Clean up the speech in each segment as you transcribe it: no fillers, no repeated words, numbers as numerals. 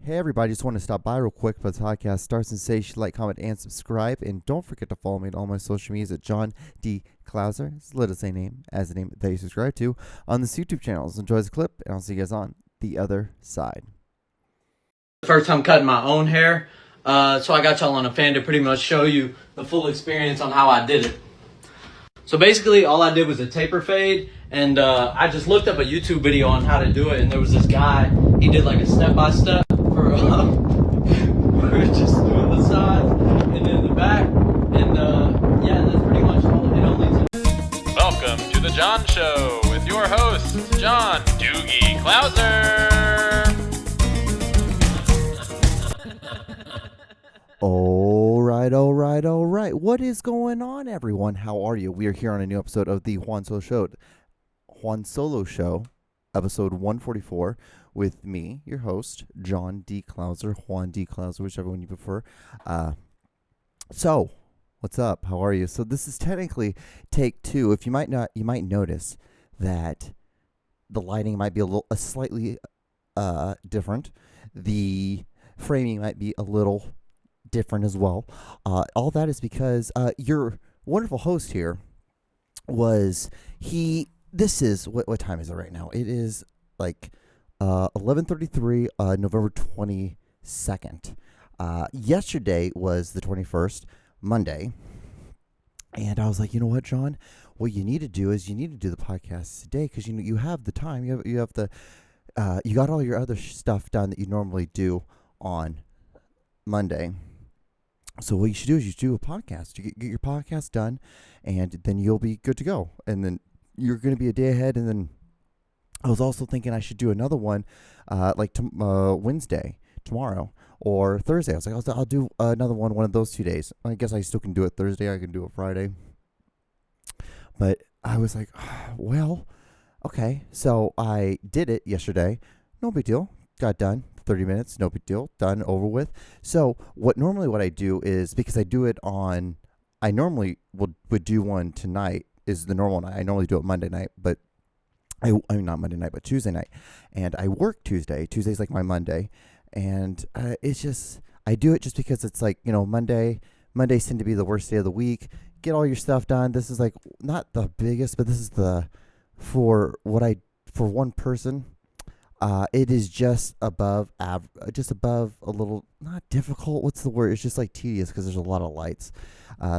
Hey everybody, just want to stop by real quick before the podcast starts and say you should like, comment, and subscribe. And don't forget to follow me on all my social medias at John D. Klauser. It's the same name as the name that you subscribe to on this YouTube channel. So enjoy this clip, and I'll see you guys on the other side. First time cutting my own hair, so I got y'all on a fan to pretty much show you the full experience on how I did it. So basically, all I did was a taper fade, and I just looked up a YouTube video on how to do it, and there was this guy, he did like a step-by-step for just doing the sides and then the back, and yeah, that's pretty much all it only took. Welcome to the John Show with your host, John Doogie Klauser. All right. What is going on, everyone? How are you? We are here on a new episode of the Juan Solo Show, episode 144, with me, your host, John D. Klauser, Juan D. Klauser, whichever one you prefer. So, what's up? How are you? So this is technically take two. If you might notice that the lighting might be slightly different. The framing might be a little different as well. All that is because your wonderful host here this is what time is it right now? It is like 11:33, November 22nd. Yesterday was the 21st, Monday, and I was like, you know what, John? What you need to do is the podcast today because you have the time. You have the you got all your other stuff done that you normally do on Monday. So what you should do is you do a podcast. You get your podcast done, and then you'll be good to go. And then you're going to be a day ahead. And then I was also thinking I should do another one, Wednesday, tomorrow, or Thursday. I was like, I'll do another one of those 2 days. I guess I still can do it Thursday. I can do it Friday. But I was like, well, okay. So I did it yesterday. No big deal. Got done. 30 minutes, no big deal, done, over with. So what I do is, because I do it on, I normally would do one tonight is the normal night. I normally do it Monday night, but I mean not Monday night, but Tuesday night. And I work Tuesday. Tuesday's like my Monday. And it's just, I do it just because it's like, Mondays tend to be the worst day of the week. Get all your stuff done. This is like not the biggest, but this is for one person. It is just above a little, not difficult. What's the word? It's just like tedious because there's a lot of lights.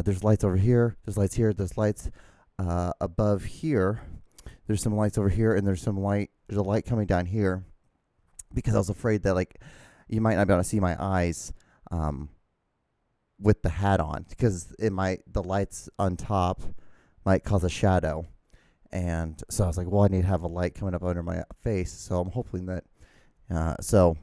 There's lights over here. There's lights here. There's lights above here. There's some lights over here, and there's a light coming down here because I was afraid that you might not be able to see my eyes with the hat on because the lights on top might cause a shadow. And so I was like, well, I need to have a light coming up under my face. So I'm hoping that, so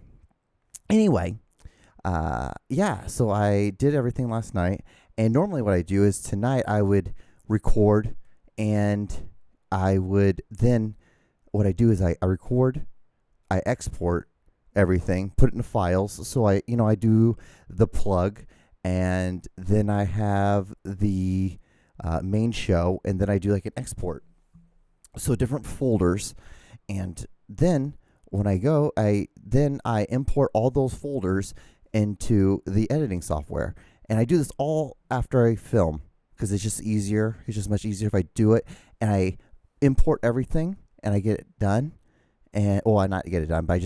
I did everything last night. And normally what I do is tonight I would record, and what I do is I record, I export everything, put it into files. So I do the plug, and then I have the main show, and then I do like an export. So different folders, and then when I go, I import all those folders into the editing software, and I do this all after I film because it's just easier. It's just much easier if I do it, and I import everything and I get it done, and I not get it done, but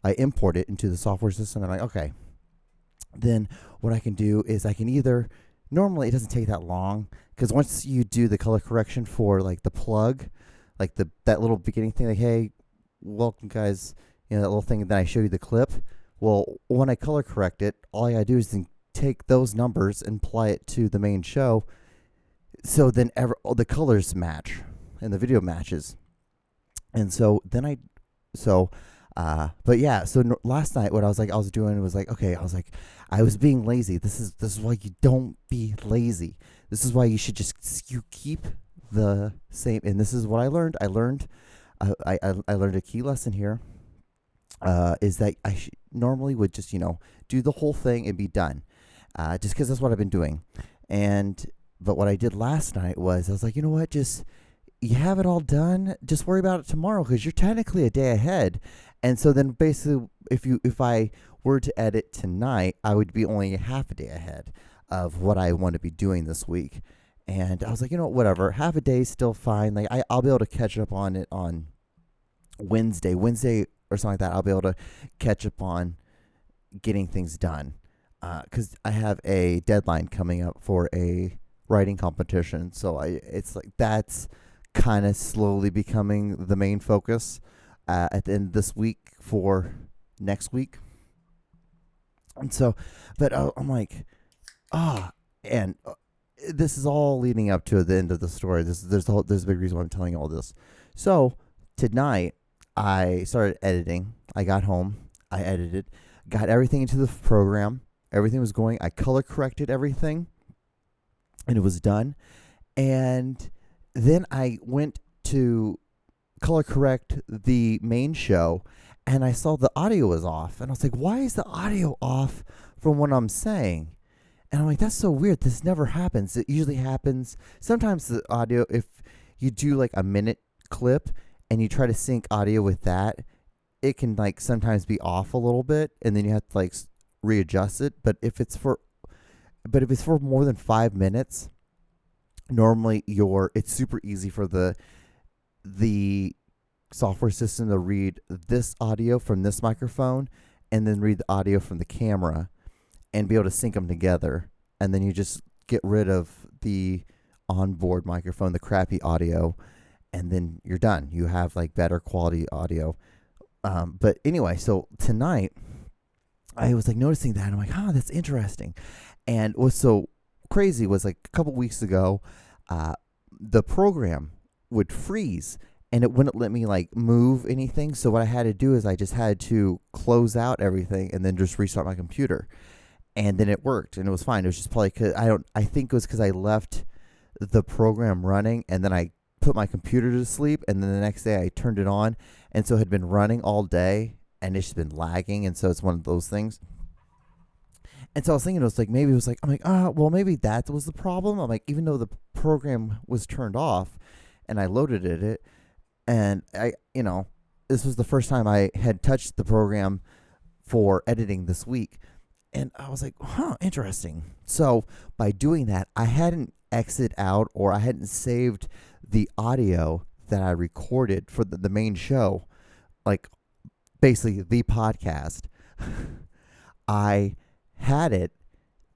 I import it into the software system. And I'm like, okay, then what I can do is I can either. Normally, it doesn't take that long because once you do the color correction for the plug, that little beginning thing, hey, welcome guys, that little thing, and then I show you the clip. Well, when I color correct it, all I gotta do is then take those numbers and apply it to the main show, so then the colors match and the video matches. And so then last night what I was doing was okay, I was being lazy. This is why you don't be lazy. This is why you should you keep the same. And this is what I learned. I learned a key lesson here. Is that I normally would just do the whole thing and be done, just because that's what I've been doing. But what I did last night was I was like, you know what, you have it all done. Just worry about it tomorrow because you're technically a day ahead. And so then basically, if I were to edit tonight, I would be only half a day ahead of what I want to be doing this week. And I was like, whatever, half a day is still fine. Like I'll be able to catch up on it on Wednesday or something like that. I'll be able to catch up on getting things done. Because I have a deadline coming up for a writing competition. So it's like that's kind of slowly becoming the main focus at the end of this week for next week. And so, but I'm like, and this is all leading up to the end of the story. There's a big reason why I'm telling you all this. So tonight I started editing. I got home, I edited, got everything into the program. Everything was going. I color corrected everything, and it was done. And then I went to color correct the main show, and I saw the audio was off. And I was like, why is the audio off from what I'm saying? And I'm like, that's so weird. This never happens. It usually happens. Sometimes the audio, if you do like a minute clip and you try to sync audio with that, it can like sometimes be off a little bit, and then you have to like readjust it. But if it's for more than 5 minutes, normally it's super easy for the software system to read this audio from this microphone and then read the audio from the camera and be able to sync them together. And then you just get rid of the onboard microphone, the crappy audio, and then you're done. You have like better quality audio. But anyway, so tonight I was like noticing that, and I'm like, that's interesting. And what's so crazy was like a couple weeks ago, the program would freeze and it wouldn't let me like move anything. So what I had to do is I just had to close out everything and then just restart my computer. And then it worked and it was fine. It was just probably because I think it was because I left the program running and then I put my computer to sleep, and then the next day I turned it on, and so it had been running all day and it's just been lagging, and so it's one of those things. And so I was thinking, I'm like, well, maybe that was the problem. I'm like, even though the program was turned off and I loaded it, and this was the first time I had touched the program for editing this week. And I was like, interesting. So by doing that, I hadn't exited out, or I hadn't saved the audio that I recorded for the main show, like basically the podcast. I had it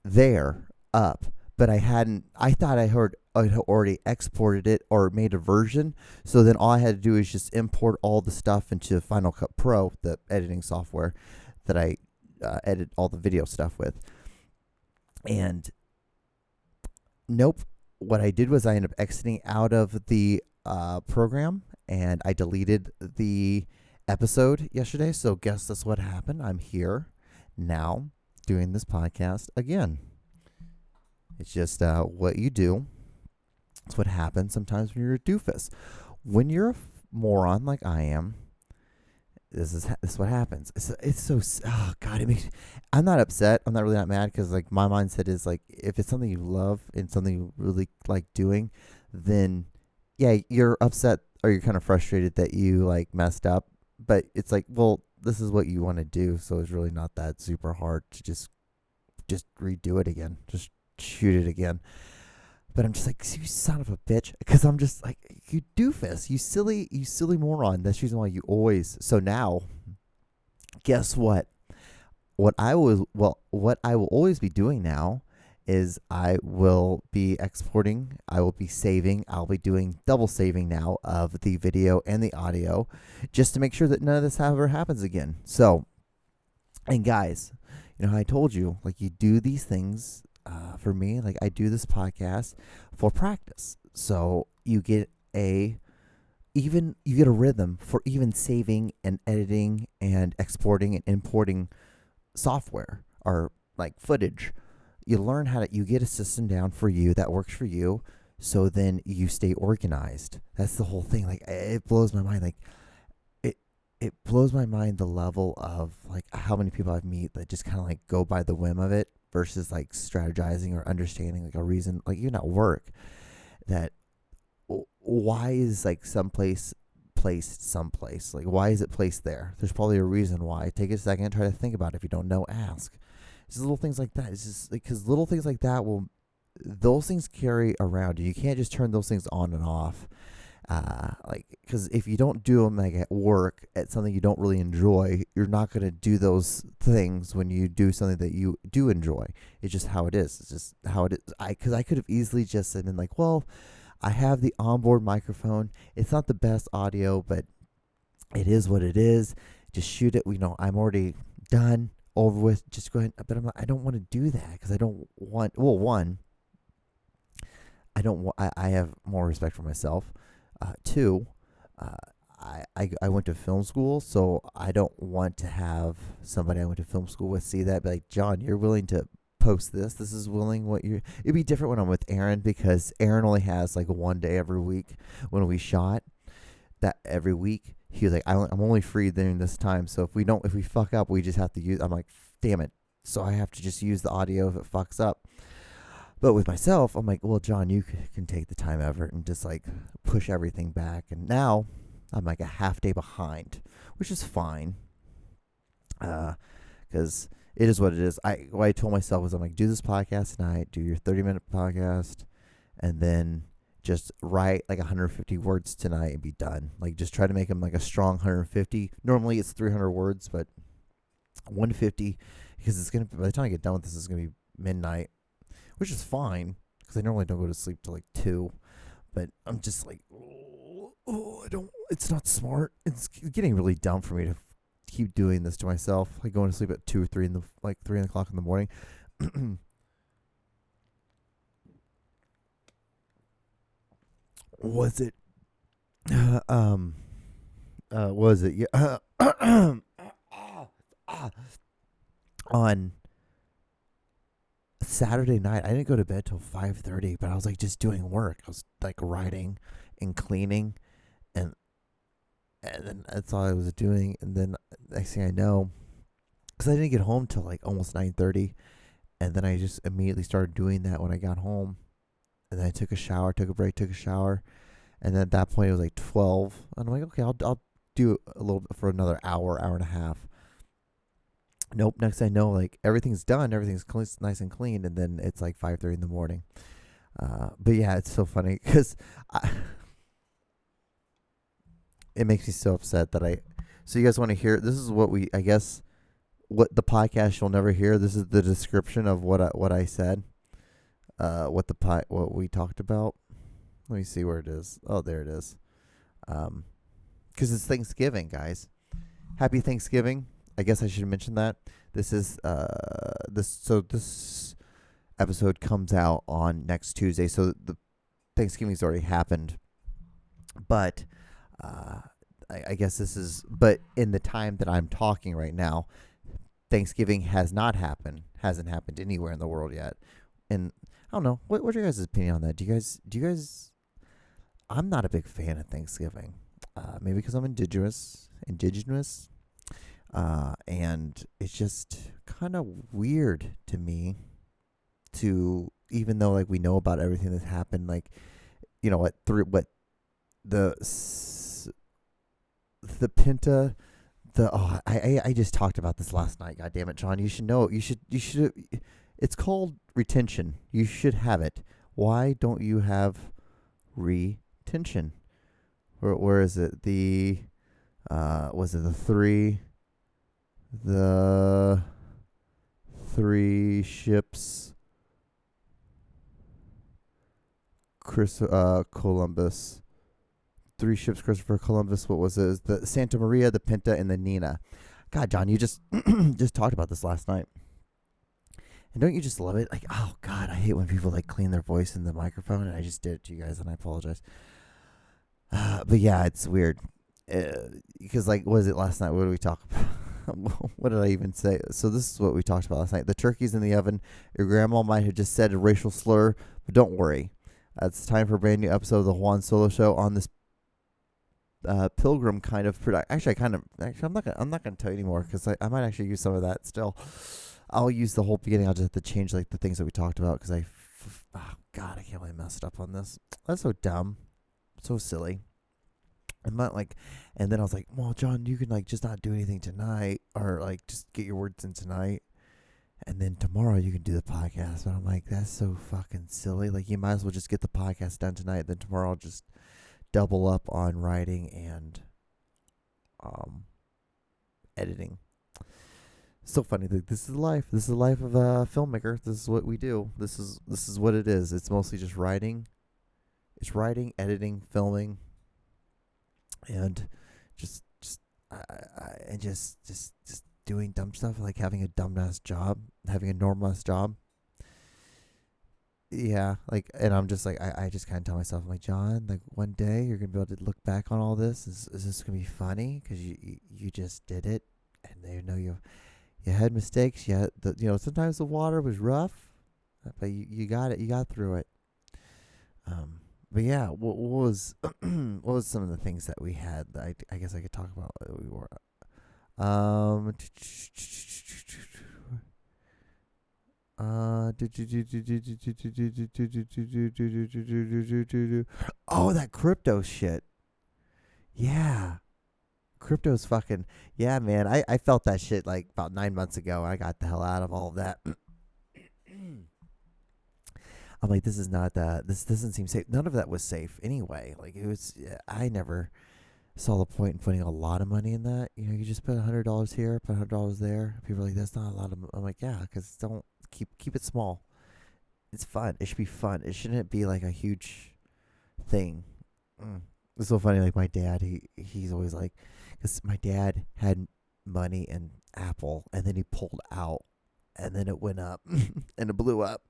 there up, but I thought I had already exported it or made a version. So then all I had to do is just import all the stuff into Final Cut Pro, the editing software that I edit all the video stuff with. And nope. What I did was I ended up exiting out of the program, and I deleted the episode yesterday. So guess that's what happened. I'm here now doing this podcast again. It's just what you do. It's what happens sometimes when you're a doofus. When you're a moron like I am, this is what happens. It's so, God, it makes. I'm not upset. I'm not mad, because like my mindset is like, if it's something you love and something you really like doing, then yeah, you're upset or you're kind of frustrated that you like messed up. But it's like, well, this is what you want to do, so it's really not that super hard to just redo it again, just shoot it again. But I'm just like, you son of a bitch, because I'm just like, you doofus, you silly moron. That's the reason why you always. So now, guess what? What I will always be doing now is I will be exporting, I will be saving, I'll be doing double saving now of the video and the audio, just to make sure that none of this ever happens again. So, and guys, you know how I told you, like, you do these things. For me, like, I do this podcast for practice, so you get a rhythm for even saving and editing and exporting and importing software or like footage. You learn you get a system down for you that works for you, so then you stay organized. That's the whole thing. Like, it blows my mind. Like, it blows my mind the level of like how many people I've met that just kind of like go by the whim of it, versus like strategizing or understanding like a reason, like even at work, that why is like someplace placed someplace. Like, why is it placed there? There's probably a reason why. Take a second, try to think about it. If you don't know, ask. It's just little things like that. It's just because little things like that those things carry around you. You can't just turn those things on and off. Because if you don't do them like at work, at something you don't really enjoy, you're not going to do those things when you do something that you do enjoy. It's just how it is. It's just how it is. Because I could have easily just said, like, well, I have the onboard microphone. It's not the best audio, but it is what it is. Just shoot it. I'm already done, over with. Just go ahead. But I don't want to do that because I don't want. Well, one, I have more respect for myself. Two, I went to film school, so I don't want to have somebody I went to film school with see that, be like, John, you're willing to post this. This is willing what you're. It'd be different when I'm with Aaron, because Aaron only has like one day every week when we shot. That every week he was like, I'm only free during this time, so if we fuck up, we just have to use. I'm like, damn it. So I have to just use the audio if it fucks up. But with myself, I'm like, well, John, you can take the time effort and just like push everything back. And now I'm like a half day behind, which is fine. Because it is what it is. What I told myself was, I'm like, do this podcast tonight, do your 30-minute podcast, and then just write like 150 words tonight and be done. Like, just try to make them like a strong 150. Normally it's 300 words, but 150, because it's going to, by the time I get done with this, it's going to be midnight. Which is fine, because I normally don't go to sleep till like 2. But I'm just like, it's not smart. It's getting really dumb for me to keep doing this to myself. Like going to sleep at 2 or 3 3 o'clock in the morning. Was it? Was it? Yeah. On Saturday night, I didn't go to bed till 5:30, but I was like just doing work. I was like writing and cleaning, and then that's all I was doing. And then next thing I know, because I didn't get home till like almost 9:30, and then I just immediately started doing that when I got home. And then I took a shower, took a break, took a shower, and then at that point it was like 12. And I'm like, okay, I'll do a little bit for another hour and a half. Nope. Next I know, like everything's done, everything's nice and clean, and then it's like 5:30 in the morning. But yeah, it's so funny because it makes me so upset that So you guys want to hear? This is what what the podcast you'll never hear. This is the description of what I said. What we talked about. Let me see where it is. Oh, there it is. Because it's Thanksgiving, guys. Happy Thanksgiving. I guess I should mention that. This is this episode comes out on next Tuesday, so the Thanksgiving's already happened. But I guess but in the time that I'm talking right now, Thanksgiving hasn't happened anywhere in the world yet. And I don't know, what's your guys' opinion on that? Do you guys I'm not a big fan of Thanksgiving. Maybe because I'm indigenous. And it's just kind of weird to me to, even though like we know about everything that's happened, like, I just talked about this last night. God damn it, John, you should know. You should. It's called retention. You should have it. Why don't you have retention? Where is it? Was it the three ships, Columbus. 3 ships, Christopher Columbus. What was it? The Santa Maria, the Pinta, and the Nina. God, John, you just just talked about this last night. And don't you just love it? Like, oh God, I hate when people like clean their voice in the microphone, and I just did it to you guys, and I apologize. But yeah, it's weird. Because like, what was it last night? What did we talk about? What did I even say? So this is what we talked about last night. The turkey's in the oven. Your grandma might have just said a racial slur, but don't worry. It's time for a brand new episode of the Juan Solo Show on this pilgrim kind of product. Actually, I'm not gonna tell you anymore because I might actually use some of that still. I'll use the whole beginning. I'll just have to change like the things that we talked about because oh God, I can't believe I messed up on this. That's so dumb, so silly. I'm not like, and then I was like, well, John, you can like just not do anything tonight, or like just get your words in tonight, and then tomorrow you can do the podcast. But I'm like, that's so fucking silly. Like, you might as well just get the podcast done tonight. Then tomorrow I'll just double up on writing and editing. So funny. Like, this is life. This is the life of a filmmaker. This is what we do. This is what it is. It's mostly just writing. It's writing, editing, filming, and just doing dumb stuff, like having a dumbass job, having a normal ass job. Yeah, like, and I'm just like, I just kind of tell myself, I'm like, John, like, one day you're gonna be able to look back on all this. Is this gonna be funny? Because you just did it, and they know you had mistakes. You had sometimes the water was rough, but you got it. You got through it. But yeah, what was what was some of the things that we had that I guess I could talk about? We were oh, that crypto shit. Yeah. Crypto's fucking, yeah, man. I felt that shit like about 9 months ago. I got the hell out of all of that. I'm like, this doesn't seem safe. None of that was safe anyway. Like, it was, I never saw the point in putting a lot of money in that. You just put $100 here, put $100 there. People are like, that's not a lot of I'm like, yeah, because don't keep it small. It's fun. It should be fun. It shouldn't be like a huge thing. It's so funny. Like, my dad, he's always like, because my dad had money in Apple, and then he pulled out, and then it went up, and it blew up.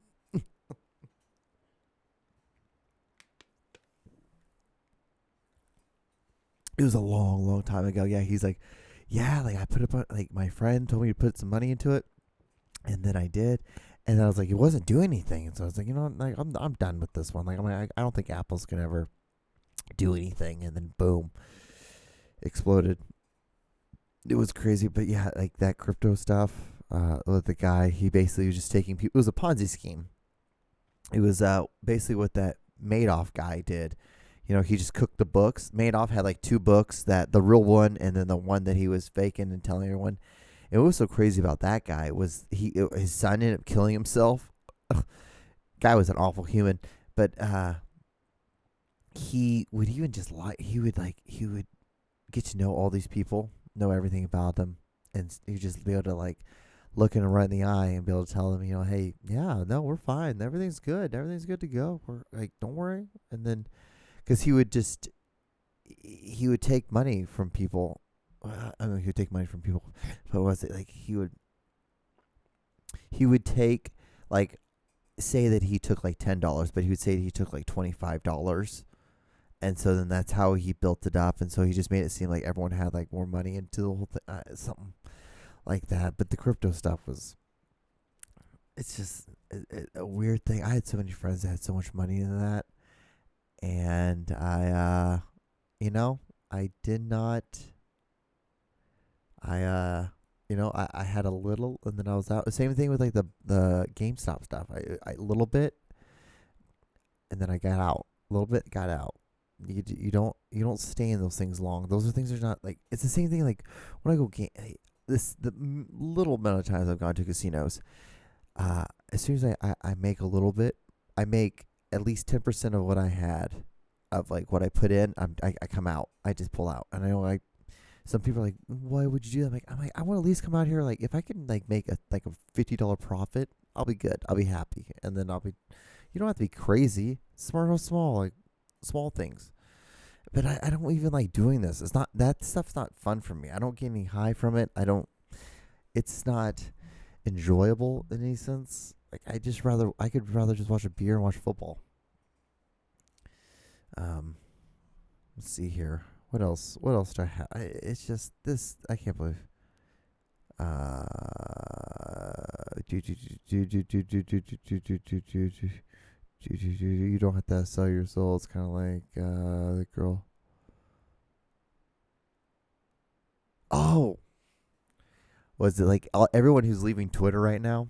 It was a long, long time ago. Yeah, he's like, yeah, like, I put up, like, my friend told me to put some money into it, and then I did, and I was like, it wasn't doing anything, and so I was like, like, I'm done with this one. Like, I don't think Apple's gonna ever do anything, and then boom, exploded. It was crazy, but yeah, like, that crypto stuff. With the guy, he basically was just taking people. It was a Ponzi scheme. It was basically what that Madoff guy did. He just cooked the books. Madoff had like 2 books, that the real one and then the one that he was faking and telling everyone. And what was so crazy about that guy was his son ended up killing himself. Guy was an awful human, but he would even just lie. He would get to know all these people, know everything about them, and he'd just be able to like look him right in the eye and be able to tell them, hey, yeah, no, we're fine, everything's good to go. We're like, don't worry. And then, because he would take money from people. He would take money from people. But was it like he would take, like, say that he took like $10, but he would say that he took like $25, and so then that's how he built it up, and so he just made it seem like everyone had like more money into the whole thing, something like that. But the crypto stuff it's just a weird thing. I had so many friends that had so much money in that. And I did not. I had a little, and then I was out. Same thing with like the GameStop stuff. I a little bit, and then I got out. A little bit, got out. You don't stay in those things long. Those things are not like, it's the same thing. Like, when I go the little amount of times I've gone to casinos, as soon as I make a little bit, I make at least 10% of what I had, of like what I put in. I come out. I just pull out. And I know, like, some people are like, why would you do that? I'm like, I want to at least come out here. Like, if I can like make a $50 profit, I'll be good. I'll be happy. And then you don't have to be crazy. Small things. But I don't even like doing this. It's not, that stuff's not fun for me. I don't get any high from it. It's not enjoyable in any sense. Like, I could rather just watch a beer and watch football. Let's see here. What else do I have? It's just this. I can't believe. You don't have to sell your soul. It's kind of like the girl. Oh, was it like everyone who's leaving Twitter right now?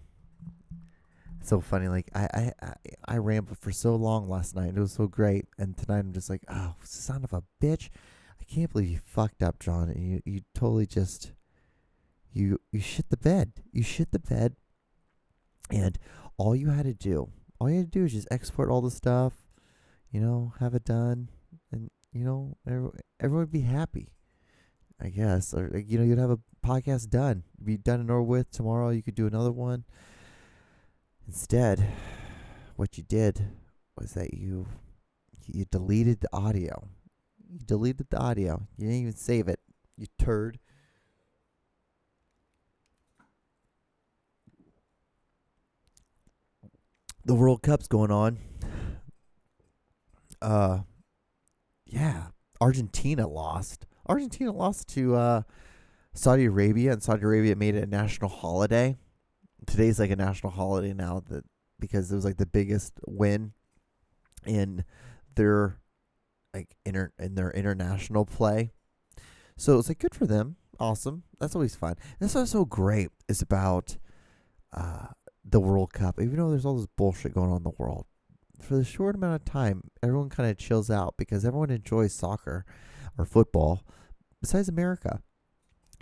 It's so funny. Like, I rambled for so long last night. It was so great, and tonight I'm just like, oh, son of a bitch! I can't believe you fucked up, John. And you totally just you shit the bed. You shit the bed, and all you had to do is just export all the stuff, have it done, and everyone would be happy, I guess. Or you'd have a podcast done, be done and over with. Tomorrow you could do another one. Instead, what you did was that you deleted the audio. You deleted the audio. You didn't even save it. You turd. The World Cup's going on. Yeah. Argentina lost. Argentina lost to Saudi Arabia, and Saudi Arabia made it a national holiday. Today's like a national holiday now because it was like the biggest win in their their international play. So it's like good for them. Awesome. That's always fun. That's what's so great is about the World Cup. Even though there's all this bullshit going on in the world, for the short amount of time, everyone kind of chills out because everyone enjoys soccer or football besides America.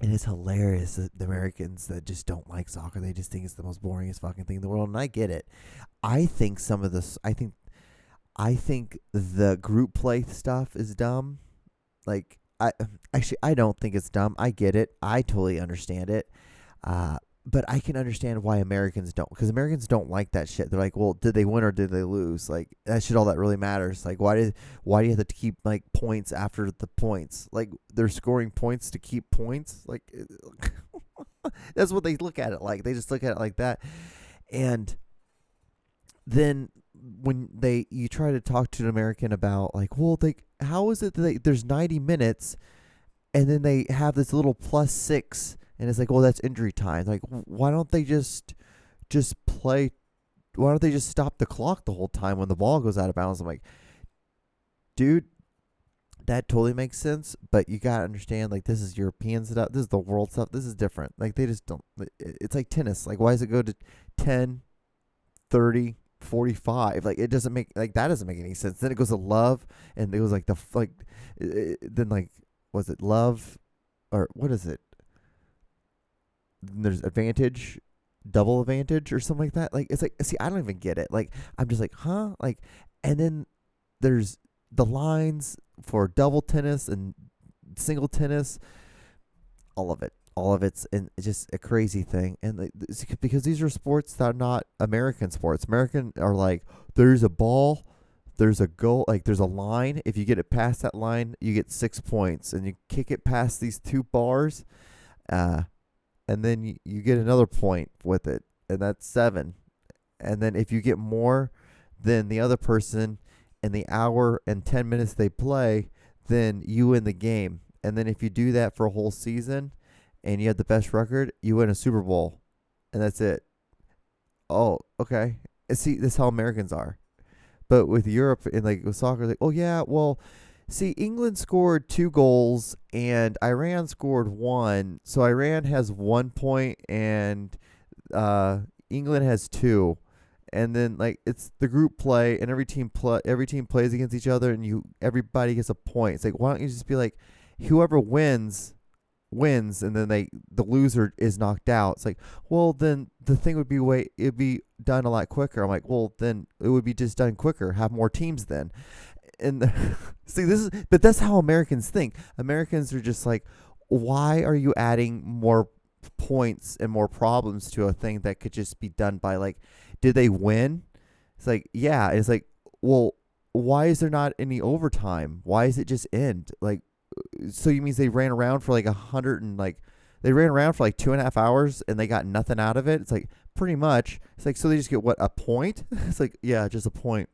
And it's hilarious that the Americans that just don't like soccer, they just think it's the most boringest fucking thing in the world. And I get it. I think some of this, I think the group play stuff is dumb. Like, I don't think it's dumb. I get it. I totally understand it. But I can understand why Americans don't, because Americans don't like that shit. They're like, well, did they win or did they lose? Like, that shit, all that really matters. Like, why do you have to keep like points after the points? Like, they're scoring points to keep points. Like, that's what they look at it like. They just look at it like that. And then when you try to talk to an American about like, well, how is it that there's 90 minutes and then they have this little +6 and it's like, well, that's injury time. Like, why don't they just play? Why don't they just stop the clock the whole time when the ball goes out of bounds? I'm like, dude, that totally makes sense. But you got to understand, like, this is European stuff. This is the world stuff. This is different. Like, they just don't. It's like tennis. Like, why does it go to 10, 30, 45? Like, it doesn't make, like, that doesn't make any sense. Then it goes to love, and it was like then like, was it love, or what is it? There's advantage, double advantage, or something like that. Like, it's like, see, I don't even get it. Like, I'm just like, huh? Like, and then there's the lines for double tennis and single tennis. All of it's just a crazy thing. And because these are sports that are not American sports. American are like, there's a ball, there's a goal, like there's a line. If you get it past that line, you get 6 points, and you kick it past these 2 bars, and then you get another point with it, and that's 7. And then if you get more than the other person in the hour and 10 minutes they play, then you win the game. And then if you do that for a whole season and you have the best record, you win a Super Bowl. And that's it. Oh, okay. See, that's how Americans are. But with Europe and like with soccer, like, oh yeah, well, see, England scored 2 goals and Iran scored 1. So Iran has 1 point and England has 2. And then like it's the group play, and every team plays against each other, and everybody gets a point. It's like, why don't you just be like, whoever wins, and then the loser is knocked out. It's like, well, then the thing would be it'd be done a lot quicker. I'm like, well, then it would be just done quicker. Have more teams then. And see, but that's how Americans think. Americans are just like, why are you adding more points and more problems to a thing that could just be done by like, did they win? It's like, yeah. It's like, well, why is there not any overtime? Why is it just end? Like, so you means they ran around for like 100 and like, they ran around for like 2.5 hours and they got nothing out of it? It's like, pretty much. It's like, so they just get what, a point? It's like, yeah, just a point.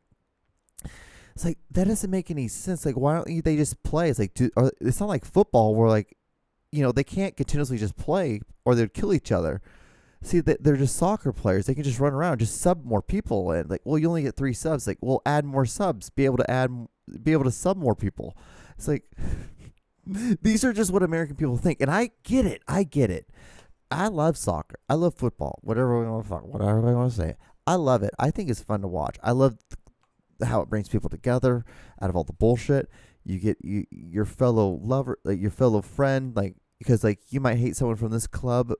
It's like, that doesn't make any sense. Like, why don't they just play? It's like, it's not like football where like, they can't continuously just play or they'd kill each other. See, they're just soccer players. They can just run around, just sub more people in. Like, well, you only get 3 subs. Like, well, add more subs. Be able to sub more people. It's like, these are just what American people think, and I get it. I love soccer. I love football. Whatever we want to say. I love it. I think it's fun to watch. I love how it brings people together out of all the bullshit. You get your fellow lover, like your fellow friend, like because like you might hate someone from this club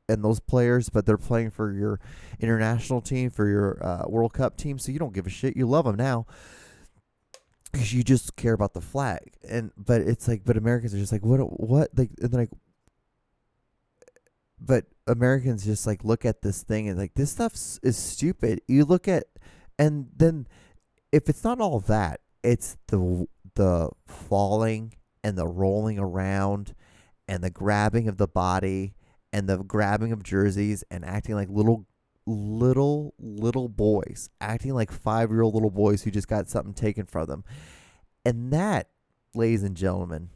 and those players, but they're playing for your international team, for your World Cup team, so you don't give a shit. You love them now because you just care about the flag. But it's like, but Americans are just like, what? Like, and they're like, but Americans just like look at this thing and like this stuff is stupid. You look at, and then if it's not all that, it's the falling and the rolling around and the grabbing of the body and the grabbing of jerseys and acting like little boys, acting like 5-year-old little boys who just got something taken from them. And that, ladies and gentlemen,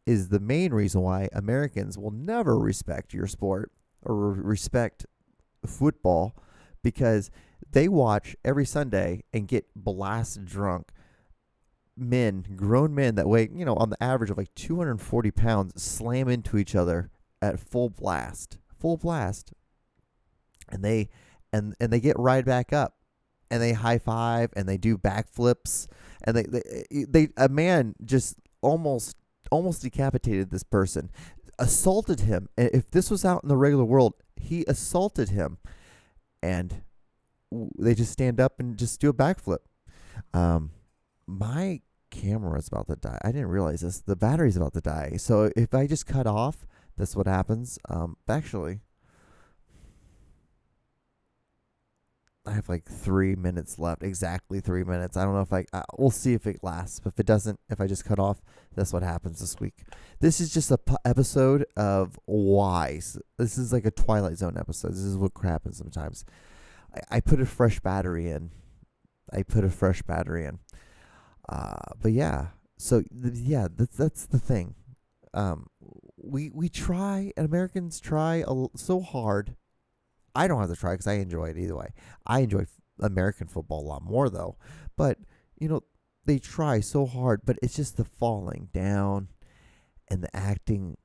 is the main reason why Americans will never respect your sport or respect football, because they watch every Sunday and get blasted drunk. Grown men that weigh, on the average of like 240 pounds, slam into each other at full blast, and they get right back up, and they high five and they do backflips, and they a man just almost decapitated this person, assaulted him. And if this was out in the regular world, he assaulted him, and they just stand up and just do a backflip. My camera is about to die. I didn't realize this. The battery's about to die. So if I just cut off, that's what happens. Actually, I have like 3 minutes left. Exactly 3 minutes. I don't know if we'll see if it lasts. But if it doesn't, if I just cut off, that's what happens this week. This is just a episode of Wise. This is like a Twilight Zone episode. This is what happens sometimes. I put a fresh battery in. But yeah. So yeah, that's the thing. We try, and Americans try so hard. I don't have to try because I enjoy it either way. I enjoy American football a lot more though. But they try so hard, but it's just the falling down and the acting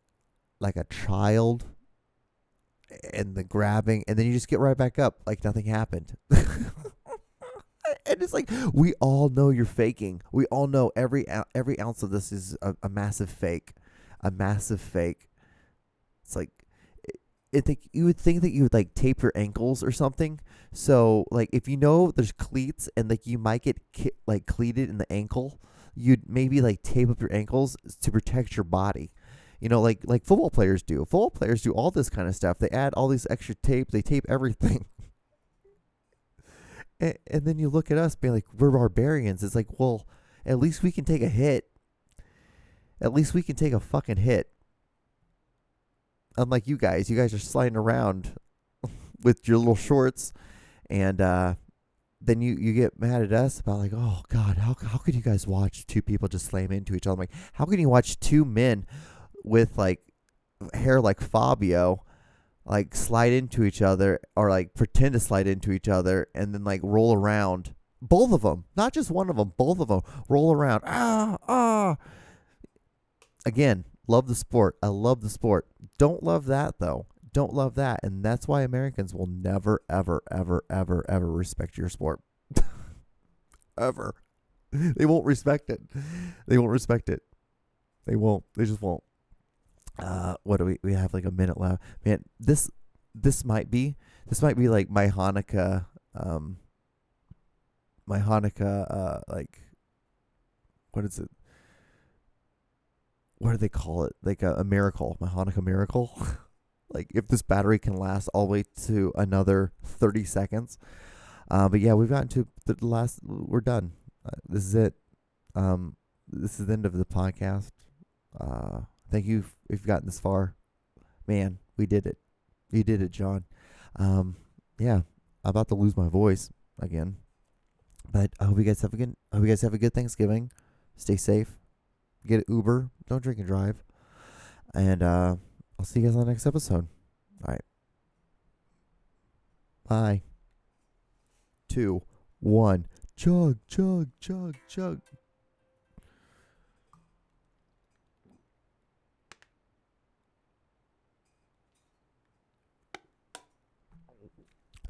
like a child and the grabbing, and then you just get right back up like nothing happened. And it's like, we all know you're faking. We all know every ounce of this is a massive fake. It's like, you would think that you would like tape your ankles or something. So like if there's cleats and like you might get like cleated in the ankle, you'd maybe like tape up your ankles to protect your body. Like football players do. Football players do all this kind of stuff. They add all these extra tape. They tape everything. And then you look at us being like, we're barbarians. It's like, well, at least we can take a hit. At least we can take a fucking hit. Unlike you guys are sliding around with your little shorts, and then you get mad at us about like, oh God, how could you guys watch two people just slam into each other? I'm like, how can you watch two men with like hair like Fabio like slide into each other, or like pretend to slide into each other, and then like roll around? Both of them, not just one of them, both of them roll around. Again, love the sport. I love the sport. Don't love that though. Don't love that. And that's why Americans will never, ever, ever, ever, ever respect your sport. Ever. They won't respect it. They won't. They just won't. What do we have like a minute left? Man, this might be like my Hanukkah, like, what is it? What do they call it? Like a miracle, my Hanukkah miracle. Like if this battery can last all the way to another 30 seconds. But yeah, we've gotten to the last, we're done. This is it. This is the end of the podcast. Thank you if you've gotten this far. Man, we did it. You did it, John. Yeah, I'm about to lose my voice again. But I hope you guys have a good Thanksgiving. Stay safe. Get an Uber. Don't drink and drive. And I'll see you guys on the next episode. All right. Bye. 2, 1. Chug, chug, chug, chug.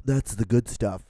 That's the good stuff.